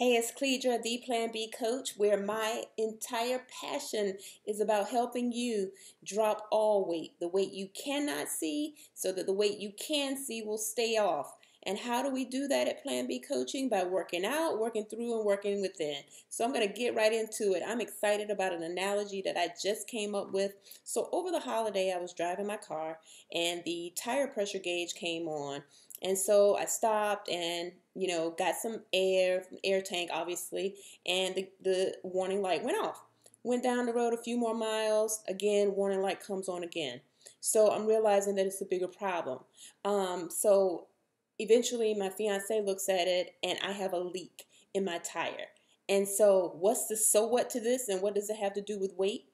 Hey, it's Cleedra, the Plan B coach, where my entire passion is about helping you drop all weight, the weight you cannot see, so that the weight you can see will stay off. And how do we do that at Plan B Coaching? By working out, working through, and working within. So I'm going to get right into it. I'm excited about an analogy that I just came up with. So over the holiday, I was driving my car and the tire pressure gauge came on. And so I stopped and, got some air tank, obviously, and the warning light went off. Went down the road a few more miles, again, warning light comes on again. So I'm realizing that it's a bigger problem. So eventually my fiance looks at it and I have a leak in my tire. And so what's the so what to this, and what does it have to do with weight?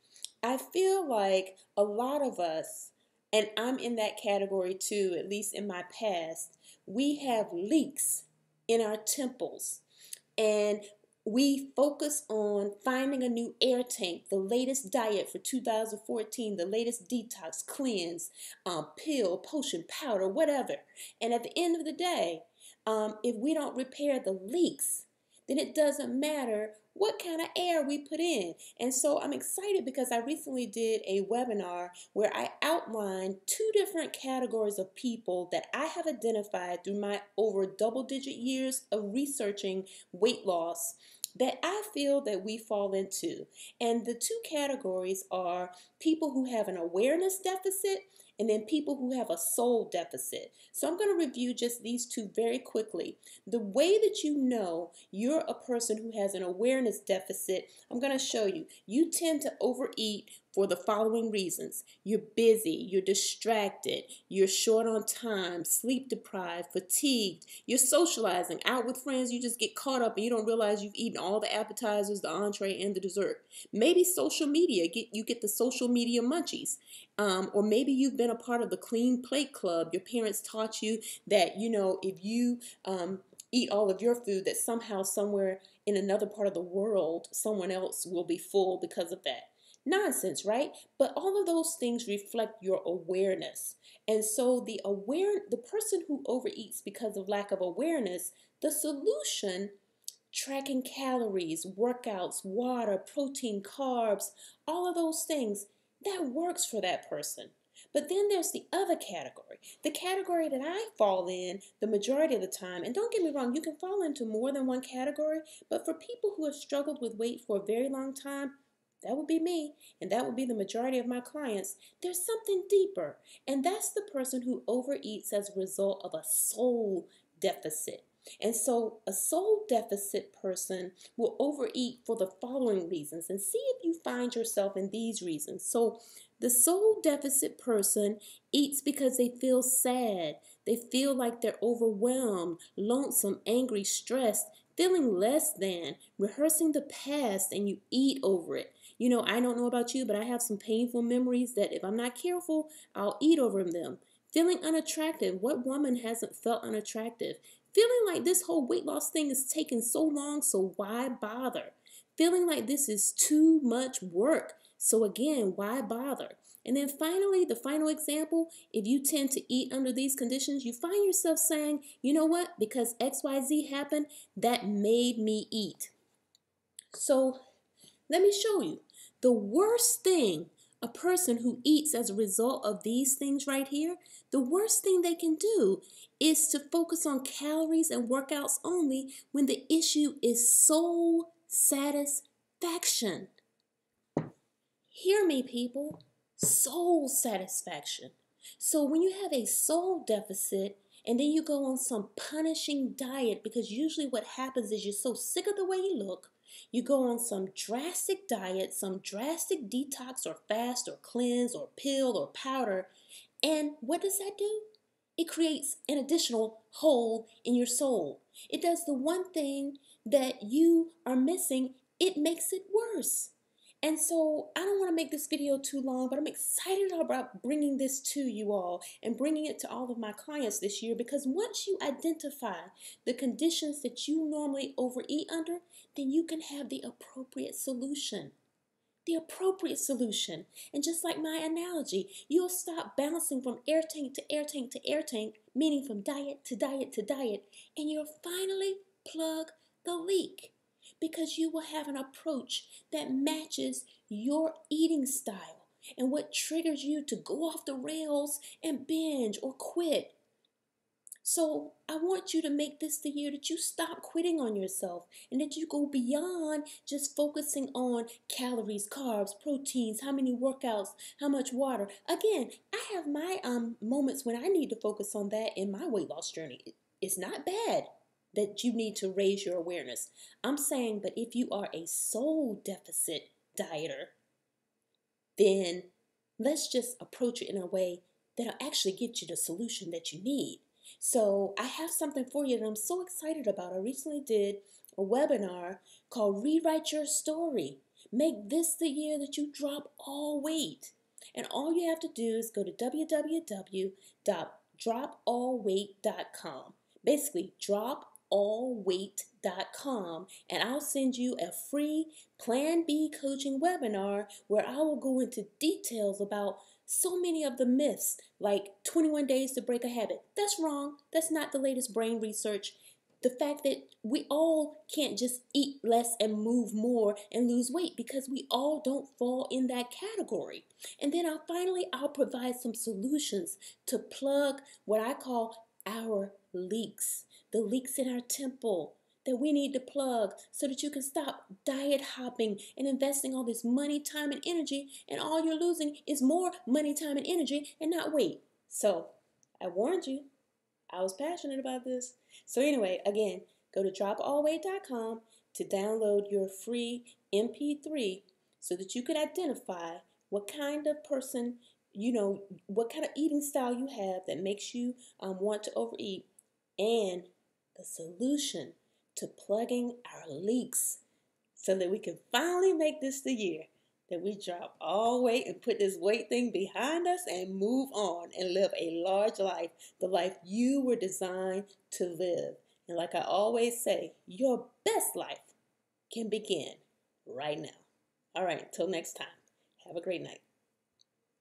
I feel like a lot of us, and I'm in that category too, at least in my past, we have leaks in our temples. And we focus on finding a new air tank, the latest diet for 2014, the latest detox, cleanse, pill, potion, powder, whatever. And at the end of the day, if we don't repair the leaks, then it doesn't matter what kind of air we put in. And so I'm excited because I recently did a webinar where I outlined two different categories of people that I have identified through my over double-digit years of researching weight loss that I feel that we fall into. And the two categories are people who have an awareness deficit and then people who have a soul deficit. So I'm going to review just these two very quickly. The way that you know you're a person who has an awareness deficit, I'm going to show you. You tend to overeat for the following reasons. You're busy, you're distracted, you're short on time, sleep deprived, fatigued, you're socializing, out with friends, you just get caught up and you don't realize you've eaten all the appetizers, the entree, and the dessert. Maybe social media, you get the social media munchies. Or maybe you've been a part of the clean plate club. Your parents taught you that, if you eat all of your food, that somehow somewhere in another part of the world, someone else will be full because of that. Nonsense, right? But all of those things reflect your awareness. And so the person who overeats because of lack of awareness, the solution, tracking calories, workouts, water, protein, carbs, all of those things, that works for that person. But then there's the other category, the category that I fall in the majority of the time. And don't get me wrong, you can fall into more than one category, but for people who have struggled with weight for a very long time, that would be me, and that would be the majority of my clients. There's something deeper, and that's the person who overeats as a result of a soul deficit. And so a soul deficit person will overeat for the following reasons, and see if you find yourself in these reasons. So the soul deficit person eats because they feel sad. They feel like they're overwhelmed, lonesome, angry, stressed, feeling less than, rehearsing the past, and you eat over it. I don't know about you, but I have some painful memories that if I'm not careful, I'll eat over them. Feeling unattractive. What woman hasn't felt unattractive? Feeling like this whole weight loss thing is taking so long, so why bother? Feeling like this is too much work, so again, why bother? And then finally, the final example, if you tend to eat under these conditions, you find yourself saying, you know what, because XYZ happened, that made me eat. So let me show you. The worst thing a person who eats as a result of these things right here, the worst thing they can do is to focus on calories and workouts only when the issue is soul satisfaction. Hear me, people. Soul satisfaction. So when you have a soul deficit and then you go on some punishing diet, because usually what happens is you're so sick of the way you look, you go on some drastic diet, some drastic detox or fast or cleanse or pill or powder. And what does that do? It creates an additional hole in your soul. It does the one thing that you are missing. It makes it worse. And so I don't want to make this video too long, but I'm excited about bringing this to you all and bringing it to all of my clients this year, because once you identify the conditions that you normally overeat under, then you can have the appropriate solution. The appropriate solution. And just like my analogy, you'll stop bouncing from air tank to air tank to air tank, meaning from diet to diet to diet, and you'll finally plug the leak. because you will have an approach that matches your eating style and what triggers you to go off the rails and binge or quit. So I want you to make this the year that you stop quitting on yourself and that you go beyond just focusing on calories, carbs, proteins, how many workouts, how much water. Again, I have my moments when I need to focus on that in my weight loss journey. It's not bad that you need to raise your awareness. I'm saying, but if you are a soul deficit dieter, then let's just approach it in a way that'll actually get you the solution that you need. So I have something for you that I'm so excited about. I recently did a webinar called Rewrite Your Story. Make this the year that you drop all weight. And all you have to do is go to www.dropallweight.com. Basically, dropallweight.com, and I'll send you a free Plan B coaching webinar where I will go into details about so many of the myths, like 21 days to break a habit. That's wrong. That's not the latest brain research. The fact that we all can't just eat less and move more and lose weight, because we all don't fall in that category. And then I'll provide some solutions to plug what I call our leaks, the leaks in our temple that we need to plug so that you can stop diet hopping and investing all this money, time, and energy, and all you're losing is more money, time, and energy and not weight. So I warned you. I was passionate about this. So anyway, again, go to dropallweight.com to download your free MP3 so that you can identify what kind of person, what kind of eating style you have that makes you want to overeat, and the solution to plugging our leaks so that we can finally make this the year that we drop all weight and put this weight thing behind us and move on and live a large life, the life you were designed to live. And like I always say, your best life can begin right now. All right, until next time, have a great night.